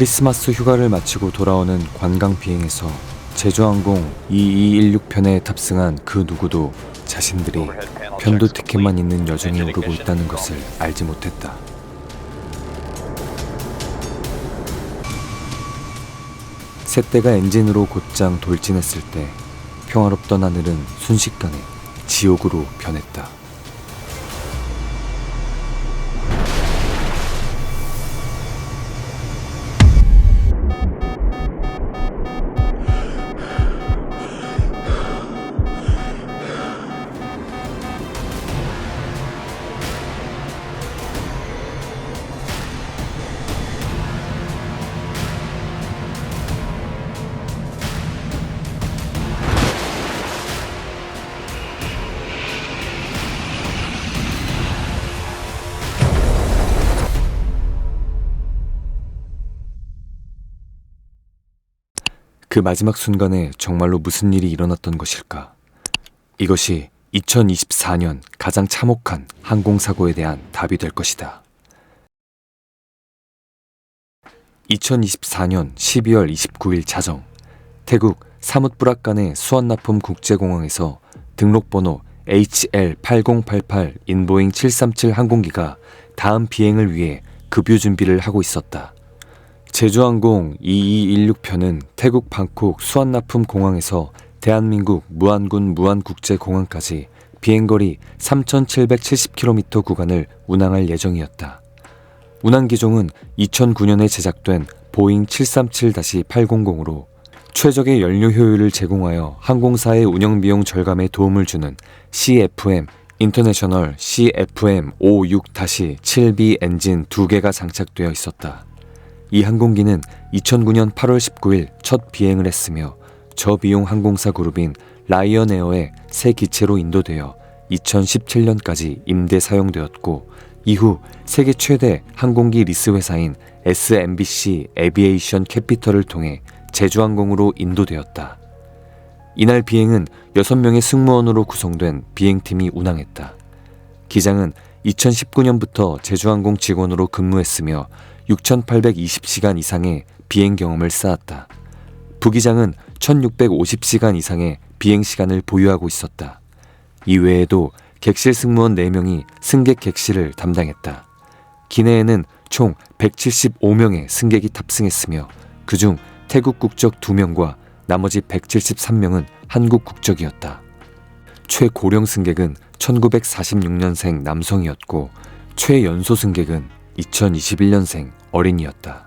크리스마스 휴가를 마치고 돌아오는 관광 비행에서 제주항공 2216편에 탑승한 그 누구도 자신들이 편도 티켓만 있는 여정에 오르고 있다는 것을 알지 못했다. 새떼가 엔진으로 곧장 돌진했을 때 평화롭던 하늘은 순식간에 지옥으로 변했다. 그 마지막 순간에 정말로 무슨 일이 일어났던 것일까? 이것이 2024년 가장 참혹한 항공사고에 대한 답이 될 것이다. 2024년 12월 29일 자정, 태국 사뭇부락간의 수완나품 국제공항에서 등록번호 HL8088 인보잉 737 항공기가 다음 비행을 위해 급유 준비를 하고 있었다. 제주항공 2216편은 태국 방콕 수완나품 공항에서 대한민국 무안군 무안국제공항까지 비행거리 3,770km 구간을 운항할 예정이었다. 운항 기종은 2009년에 제작된 보잉 737-800으로 최적의 연료 효율을 제공하여 항공사의 운영 비용 절감에 도움을 주는 CFM 인터내셔널 CFM 56-7B 엔진 2개가 장착되어 있었다. 이 항공기는 2009년 8월 19일 첫 비행을 했으며 저비용 항공사 그룹인 라이언에어의 새 기체로 인도되어 2017년까지 임대 사용되었고, 이후 세계 최대 항공기 리스 회사인 SMBC 에비에이션 캐피털을 통해 제주항공으로 인도되었다. 이날 비행은 6명의 승무원으로 구성된 비행팀이 운항했다. 기장은 2019년부터 제주항공 직원으로 근무했으며 6,820시간 이상의 비행 경험을 쌓았다. 부기장은 1,650시간 이상의 비행 시간을 보유하고 있었다. 이외에도 객실 승무원 4명이 승객 객실을 담당했다. 기내에는 총 175명의 승객이 탑승했으며 그중 태국 국적 2명과 나머지 173명은 한국 국적이었다. 최고령 승객은 1946년생 남성이었고 최연소 승객은 2021년생 어린이였다.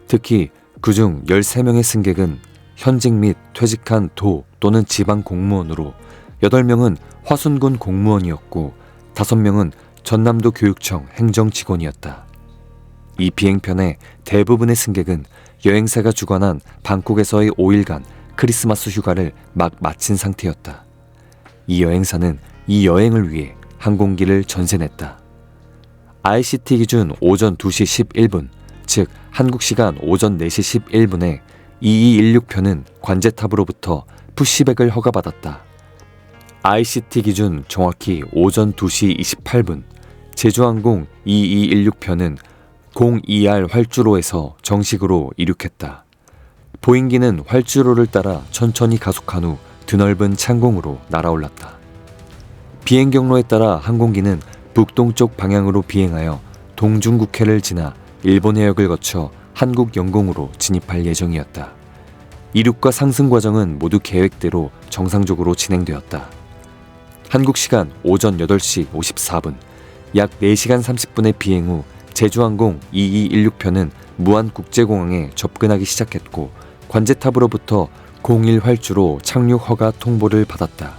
특히 그중 13명의 승객은 현직 및 퇴직한 도 또는 지방 공무원으로 8명은 화순군 공무원이었고 5명은 전남도 교육청 행정직원이었다. 이 비행편의 대부분의 승객은 여행사가 주관한 방콕에서의 5일간 크리스마스 휴가를 막 마친 상태였다. 이 여행사는 이 여행을 위해 항공기를 전세냈다. ICT 기준 오전 2시 11분, 즉 한국 시간 오전 4시 11분에 2216편은 관제탑으로부터 푸시백을 허가받았다. ICT 기준 정확히 오전 2시 28분, 제주항공 2216편은 02R 활주로에서 정식으로 이륙했다. 보잉기는 활주로를 따라 천천히 가속한 후 드넓은 창공으로 날아올랐다. 비행 경로에 따라 항공기는 북동쪽 방향으로 비행하여 동중국해를 지나 일본 해역을 거쳐 한국 영공으로 진입할 예정이었다. 이륙과 상승 과정은 모두 계획대로 정상적으로 진행되었다. 한국 시간 오전 8시 54분, 약 4시간 30분의 비행 후 제주항공 2216편은 무안국제공항에 접근하기 시작했고 관제탑으로부터 01 활주로 착륙 허가 통보를 받았다.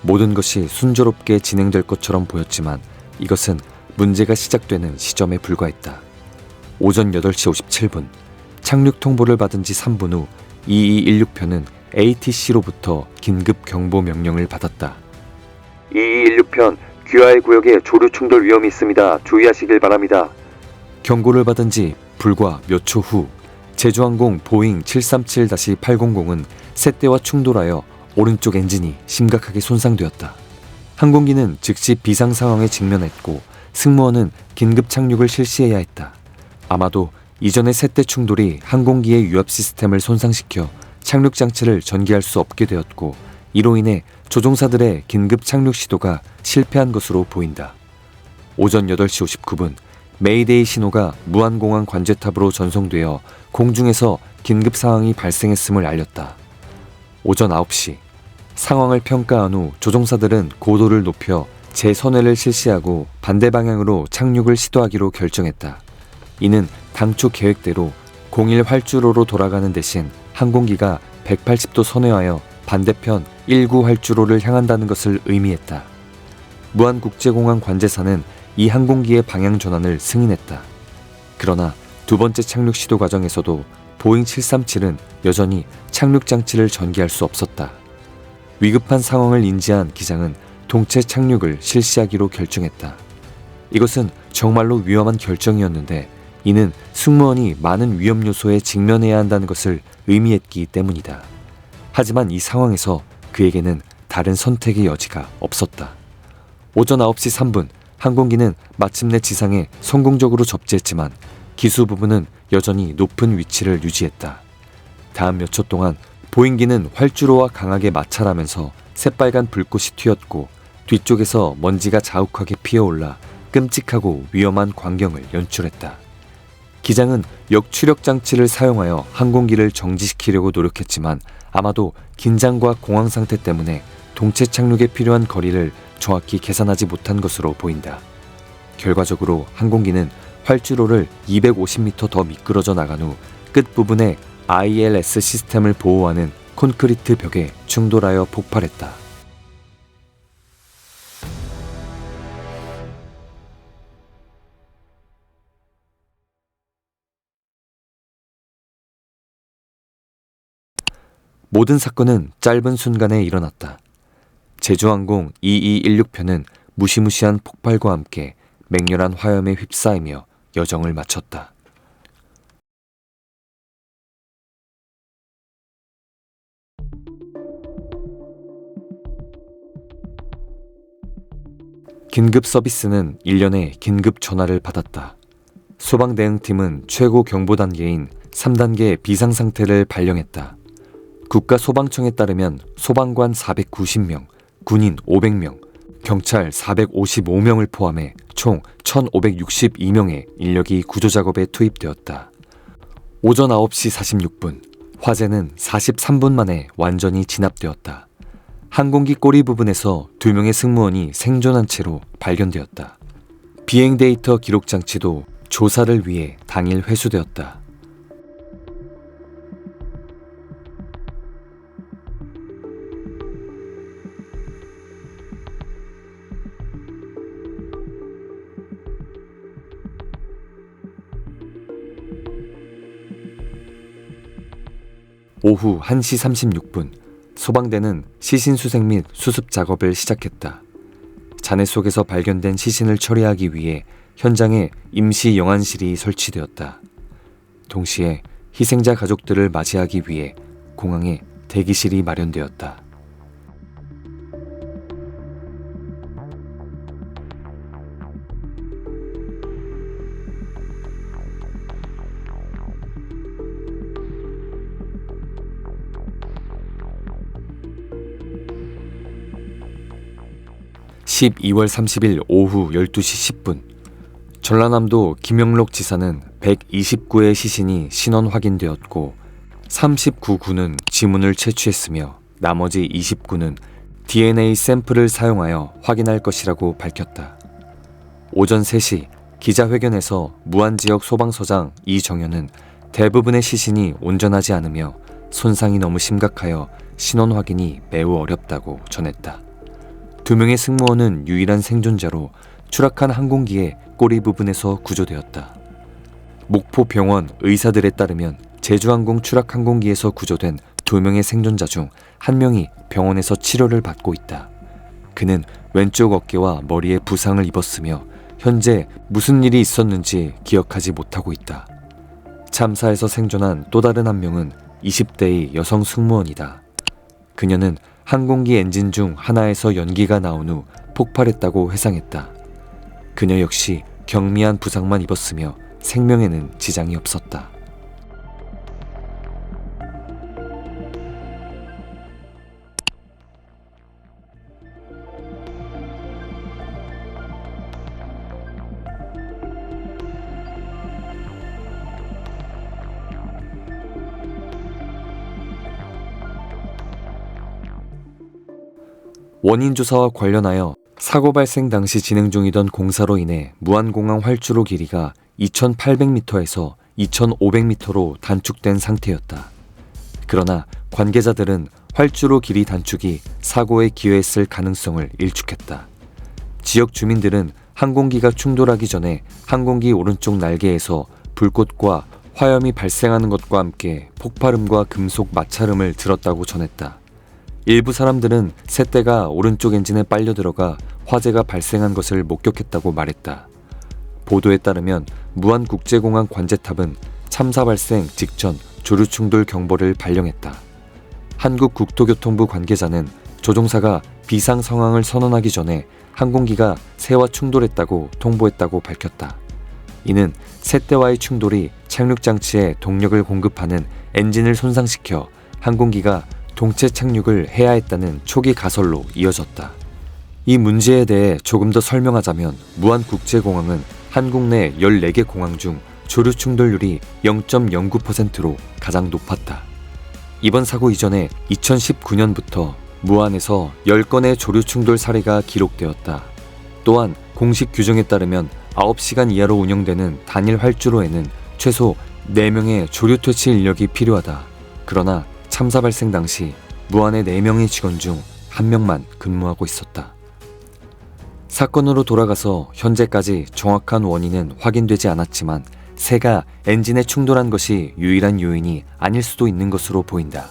모든 것이 순조롭게 진행될 것처럼 보였지만 이것은 문제가 시작되는 시점에 불과했다. 오전 8시 57분, 착륙 통보를 받은 지 3분 후 2216편은 ATC로부터 긴급 경보 명령을 받았다. 2216편 QI 구역에 조류 충돌 위험이 있습니다. 주의하시길 바랍니다. 경고를 받은 지 불과 몇 초 후 제주항공 보잉 737-800은 새떼와 충돌하여 오른쪽 엔진이 심각하게 손상되었다. 항공기는 즉시 비상 상황에 직면했고 승무원은 긴급 착륙을 실시해야 했다. 아마도 이전의 세대 충돌이 항공기의 유압 시스템을 손상시켜 착륙 장치를 전개할 수 없게 되었고, 이로 인해 조종사들의 긴급 착륙 시도가 실패한 것으로 보인다. 오전 8시 59분 메이데이 신호가 무안공항 관제탑으로 전송되어 공중에서 긴급 상황이 발생했음을 알렸다. 오전 9시 상황을 평가한 후 조종사들은 고도를 높여 재선회를 실시하고 반대 방향으로 착륙을 시도하기로 결정했다. 이는 당초 계획대로 01 활주로로 돌아가는 대신 항공기가 180도 선회하여 반대편 19 활주로를 향한다는 것을 의미했다. 무안국제공항 관제사는 이 항공기의 방향 전환을 승인했다. 그러나 두 번째 착륙 시도 과정에서도 보잉 737은 여전히 착륙 장치를 전개할 수 없었다. 위급한 상황을 인지한 기장은 동체 착륙을 실시하기로 결정했다. 이것은 정말로 위험한 결정이었는데, 이는 승무원이 많은 위험 요소에 직면해야 한다는 것을 의미했기 때문이다. 하지만 이 상황에서 그에게는 다른 선택의 여지가 없었다. 오전 9시 3분 항공기는 마침내 지상에 성공적으로 접지했지만 기수 부분은 여전히 높은 위치를 유지했다. 다음 몇 초 동안 보잉기는 활주로와 강하게 마찰하면서 새빨간 불꽃이 튀었고, 뒤쪽에서 먼지가 자욱하게 피어올라 끔찍하고 위험한 광경을 연출했다. 기장은 역추력 장치를 사용하여 항공기를 정지시키려고 노력했지만 아마도 긴장과 공황 상태 때문에 동체 착륙에 필요한 거리를 정확히 계산하지 못한 것으로 보인다. 결과적으로 항공기는 활주로를 250m 더 미끄러져 나간 후 끝부분에 ILS 시스템을 보호하는 콘크리트 벽에 충돌하여 폭발했다. 모든 사건은 짧은 순간에 일어났다. 제주항공 2216편은 무시무시한 폭발과 함께 맹렬한 화염에 휩싸이며 여정을 마쳤다. 긴급 서비스는 1년에 긴급 전화를 받았다. 소방대응팀은 최고 경보 단계인 3단계 비상상태를 발령했다. 국가소방청에 따르면 소방관 490명, 군인 500명, 경찰 455명을 포함해 총 1562명의 인력이 구조작업에 투입되었다. 오전 9시 46분, 화재는 43분 만에 완전히 진압되었다. 항공기 꼬리 부분에서 2명의 승무원이 생존한 채로 발견되었다. 비행 데이터 기록 장치도 조사를 위해 당일 회수되었다. 오후 1시 36분, 소방대는 시신 수색 및 수습 작업을 시작했다. 잔해 속에서 발견된 시신을 처리하기 위해 현장에 임시 영안실이 설치되었다. 동시에 희생자 가족들을 맞이하기 위해 공항에 대기실이 마련되었다. (12월 30일) 오후 12시 10분 전라남도 김영록 지사는 129의 시신이 신원 확인되었고 39구는 지문을 채취했으며 나머지 20구는 DNA 샘플을 사용하여 확인할 것이라고 밝혔다. 오전 3시 기자회견에서 무안지역 소방서장 이정현은 대부분의 시신이 온전하지 않으며 손상이 너무 심각하여 신원 확인이 매우 어렵다고 전했다. 2명의 승무원은 유일한 생존자로 추락한 항공기의 꼬리 부분에서 구조되었다. 목포병원 의사들에 따르면 제주항공 추락 항공기에서 구조된 2명의 생존자 중 1명이 병원에서 치료를 받고 있다. 그는 왼쪽 어깨와 머리에 부상을 입었으며 현재 무슨 일이 있었는지 기억하지 못하고 있다. 참사에서 생존한 또 다른 1명은 20대의 여성 승무원이다. 그녀는 항공기 엔진 중 하나에서 연기가 나온 후 폭발했다고 회상했다. 그녀 역시 경미한 부상만 입었으며 생명에는 지장이 없었다. 원인 조사와 관련하여 사고 발생 당시 진행 중이던 공사로 인해 무안공항 활주로 길이가 2,800m에서 2,500m로 단축된 상태였다. 그러나 관계자들은 활주로 길이 단축이 사고에 기여했을 가능성을 일축했다. 지역 주민들은 항공기가 충돌하기 전에 항공기 오른쪽 날개에서 불꽃과 화염이 발생하는 것과 함께 폭발음과 금속 마찰음을 들었다고 전했다. 일부 사람들은 새떼가 오른쪽 엔진에 빨려 들어가 화재가 발생한 것을 목격했다고 말했다. 보도에 따르면 무안국제공항 관제탑은 참사 발생 직전 조류 충돌 경보를 발령했다. 한국국토교통부 관계자는 조종사가 비상 상황을 선언하기 전에 항공기가 새와 충돌했다고 통보했다고 밝혔다. 이는 새떼와의 충돌이 착륙장치에 동력을 공급하는 엔진을 손상시켜 항공기가 동체 착륙을 해야 했다는 초기 가설로 이어졌다. 이 문제에 대해 조금 더 설명하자면 무안국제공항은 한국 내 14개 공항 중 조류 충돌률이 0.09%로 가장 높았다. 이번 사고 이전에 2019년부터 무안에서 10건의 조류 충돌 사례가 기록되었다. 또한 공식 규정에 따르면 9시간 이하로 운영되는 단일 활주로에는 최소 4명의 조류 퇴치 인력이 필요하다. 그러나 참사 발생 당시 무안의 4명의 직원 중 1명만 근무하고 있었다. 사건으로 돌아가서 현재까지 정확한 원인은 확인되지 않았지만 새가 엔진에 충돌한 것이 유일한 요인이 아닐 수도 있는 것으로 보인다.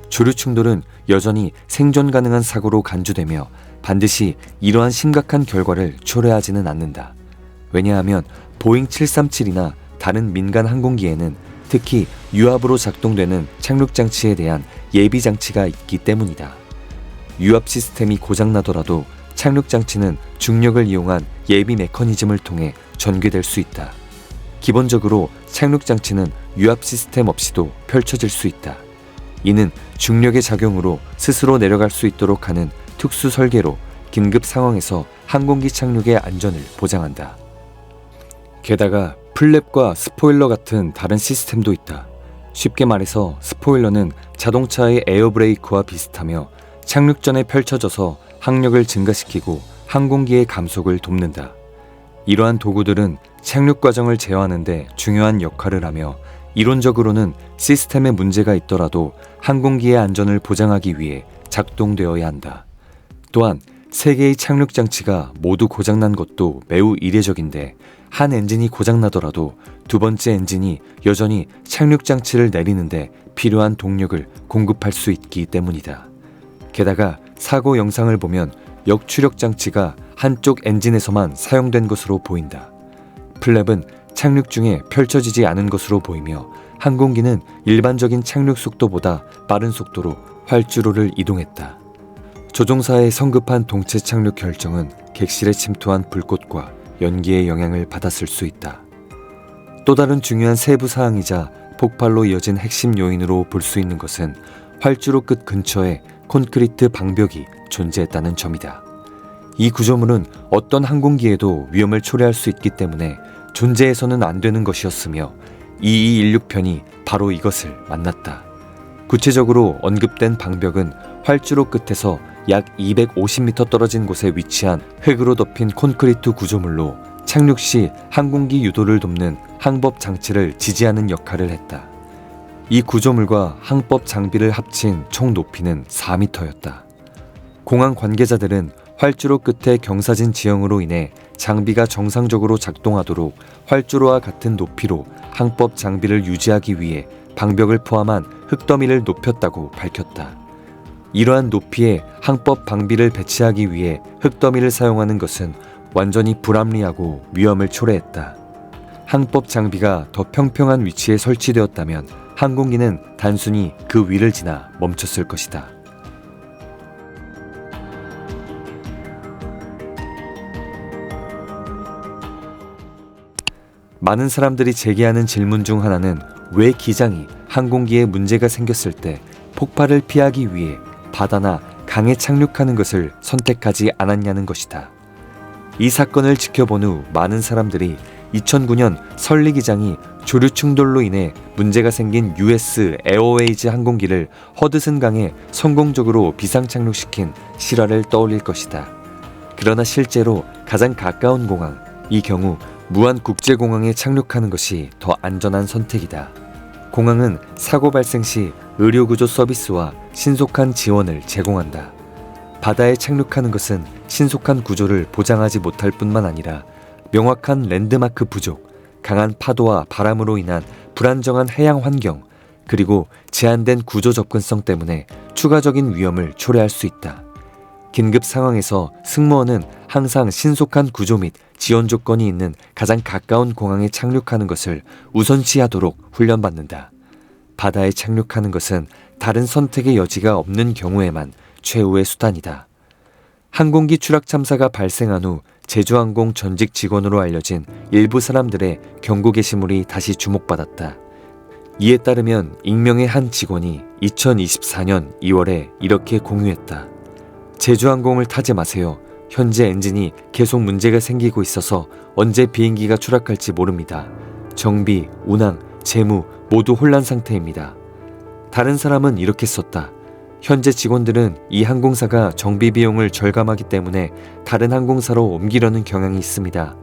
조류 충돌은 여전히 생존 가능한 사고로 간주되며 반드시 이러한 심각한 결과를 초래하지는 않는다. 왜냐하면 보잉 737이나 다른 민간 항공기에는 특히 유압으로 작동되는 착륙장치에 대한 예비장치가 있기 때문이다. 유압 시스템이 고장나더라도 착륙장치는 중력을 이용한 예비 메커니즘을 통해 전개될 수 있다. 기본적으로 착륙장치는 유압 시스템 없이도 펼쳐질 수 있다. 이는 중력의 작용으로 스스로 내려갈 수 있도록 하는 특수 설계로 긴급 상황에서 항공기 착륙의 안전을 보장한다. 게다가 플랩과 스포일러 같은 다른 시스템도 있다. 쉽게 말해서 스포일러는 자동차의 에어브레이크와 비슷하며 착륙 전에 펼쳐져서 항력을 증가시키고 항공기의 감속을 돕는다. 이러한 도구들은 착륙 과정을 제어하는 데 중요한 역할을 하며 이론적으로는 시스템에 문제가 있더라도 항공기의 안전을 보장하기 위해 작동되어야 한다. 또한 3개의 착륙 장치가 모두 고장난 것도 매우 이례적인데 한 엔진이 고장나더라도 두 번째 엔진이 여전히 착륙 장치를 내리는데 필요한 동력을 공급할 수 있기 때문이다. 게다가 사고 영상을 보면 역추력 장치가 한쪽 엔진에서만 사용된 것으로 보인다. 플랩은 착륙 중에 펼쳐지지 않은 것으로 보이며 항공기는 일반적인 착륙 속도보다 빠른 속도로 활주로를 이동했다. 조종사의 성급한 동체 착륙 결정은 객실에 침투한 불꽃과 연기의 영향을 받았을 수 있다. 또 다른 중요한 세부 사항이자 폭발로 이어진 핵심 요인으로 볼 수 있는 것은 활주로 끝 근처에 콘크리트 방벽이 존재했다는 점이다. 이 구조물은 어떤 항공기에도 위험을 초래할 수 있기 때문에 존재해서는 안 되는 것이었으며 2216편이 바로 이것을 만났다. 구체적으로 언급된 방벽은 활주로 끝에서 약 250m 떨어진 곳에 위치한 흙으로 덮인 콘크리트 구조물로 착륙 시 항공기 유도를 돕는 항법 장치를 지지하는 역할을 했다. 이 구조물과 항법 장비를 합친 총 높이는 4m였다. 공항 관계자들은 활주로 끝의 경사진 지형으로 인해 장비가 정상적으로 작동하도록 활주로와 같은 높이로 항법 장비를 유지하기 위해 방벽을 포함한 흙더미를 높였다고 밝혔다. 이러한 높이의 항법 방비를 배치하기 위해 흙더미를 사용하는 것은 완전히 불합리하고 위험을 초래했다. 항법 장비가 더 평평한 위치에 설치되었다면 항공기는 단순히 그 위를 지나 멈췄을 것이다. 많은 사람들이 제기하는 질문 중 하나는 왜 기장이 항공기에 문제가 생겼을 때 폭발을 피하기 위해 바다나 강에 착륙하는 것을 선택하지 않았냐는 것이다. 이 사건을 지켜본 후 많은 사람들이 2009년 설리 기장이 조류 충돌로 인해 문제가 생긴 US 에어웨이즈 항공기를 허드슨 강에 성공적으로 비상 착륙시킨 실화를 떠올릴 것이다. 그러나 실제로 가장 가까운 공항, 이 경우 무안 국제공항에 착륙하는 것이 더 안전한 선택이다. 공항은 사고 발생 시 의료구조 서비스와 신속한 지원을 제공한다. 바다에 착륙하는 것은 신속한 구조를 보장하지 못할 뿐만 아니라 명확한 랜드마크 부족, 강한 파도와 바람으로 인한 불안정한 해양 환경, 그리고 제한된 구조 접근성 때문에 추가적인 위험을 초래할 수 있다. 긴급 상황에서 승무원은 항상 신속한 구조 및 지원 조건이 있는 가장 가까운 공항에 착륙하는 것을 우선시하도록 훈련받는다. 바다에 착륙하는 것은 다른 선택의 여지가 없는 경우에만 최후의 수단이다. 항공기 추락 참사가 발생한 후 제주항공 전직 직원으로 알려진 일부 사람들의 경고 게시물이 다시 주목받았다. 이에 따르면 익명의 한 직원이 2024년 2월에 이렇게 공유했다. 제주항공을 타지 마세요. 현재 엔진이 계속 문제가 생기고 있어서 언제 비행기가 추락할지 모릅니다. 정비, 운항, 재무 모두 혼란 상태입니다. 다른 사람은 이렇게 썼다. 현재 직원들은 이 항공사가 정비 비용을 절감하기 때문에 다른 항공사로 옮기려는 경향이 있습니다.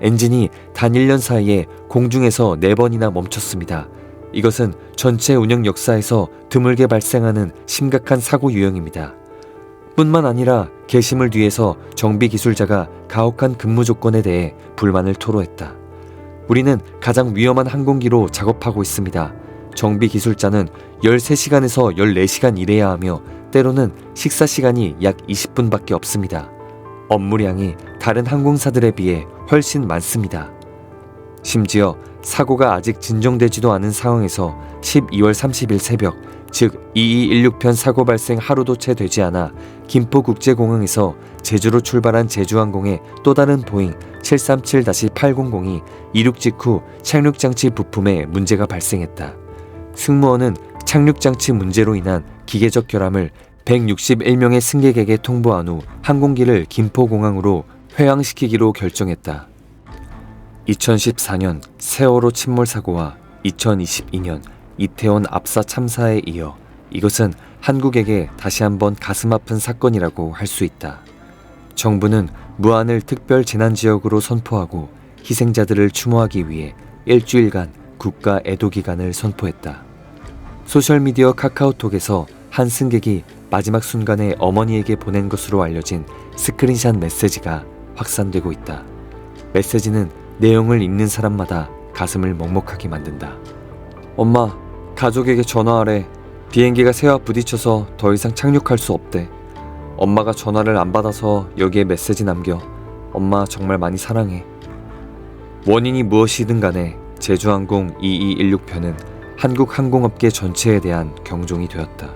엔진이 단 1년 사이에 공중에서 4번이나 멈췄습니다. 이것은 전체 운영 역사에서 드물게 발생하는 심각한 사고 유형입니다. 뿐만 아니라 게시물 뒤에서 정비 기술자가 가혹한 근무 조건에 대해 불만을 토로했다. 우리는 가장 위험한 항공기로 작업하고 있습니다. 정비 기술자는 13시간에서 14시간 일해야 하며 때로는 식사 시간이 약 20분밖에 없습니다. 업무량이 다른 항공사들에 비해 훨씬 많습니다. 심지어 사고가 아직 진정되지도 않은 상황에서 12월 30일 새벽, 즉 2216편 사고 발생 하루도 채 되지 않아 김포국제공항에서 제주로 출발한 제주항공의 또 다른 보잉 737-800이 이륙 직후 착륙장치 부품에 문제가 발생했다. 승무원은 착륙장치 문제로 인한 기계적 결함을 161명의 승객에게 통보한 후 항공기를 김포공항으로 회항시키기로 결정했다. 2014년 세월호 침몰 사고와 2022년 이태원 압사 참사에 이어 이것은 한국에게 다시 한번 가슴 아픈 사건이라고 할 수 있다. 정부는 무안을 특별 재난지역으로 선포하고 희생자들을 추모하기 위해 일주일간 국가 애도 기간을 선포했다. 소셜미디어 카카오톡에서 한 승객이 마지막 순간에 어머니에게 보낸 것으로 알려진 스크린샷 메시지가 확산되고 있다. 메시지는 내용을 읽는 사람마다 가슴을 먹먹하게 만든다. 엄마, 가족에게 전화하래. 비행기가 새와 부딪혀서 더 이상 착륙할 수 없대. 엄마가 전화를 안 받아서 여기에 메시지 남겨. 엄마 정말 많이 사랑해. 원인이 무엇이든 간에 제주항공 2216편은 한국 항공업계 전체에 대한 경종이 되었다.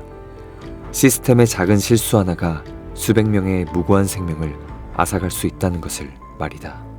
시스템의 작은 실수 하나가 수백 명의 무고한 생명을 앗아갈 수 있다는 것을 말이다.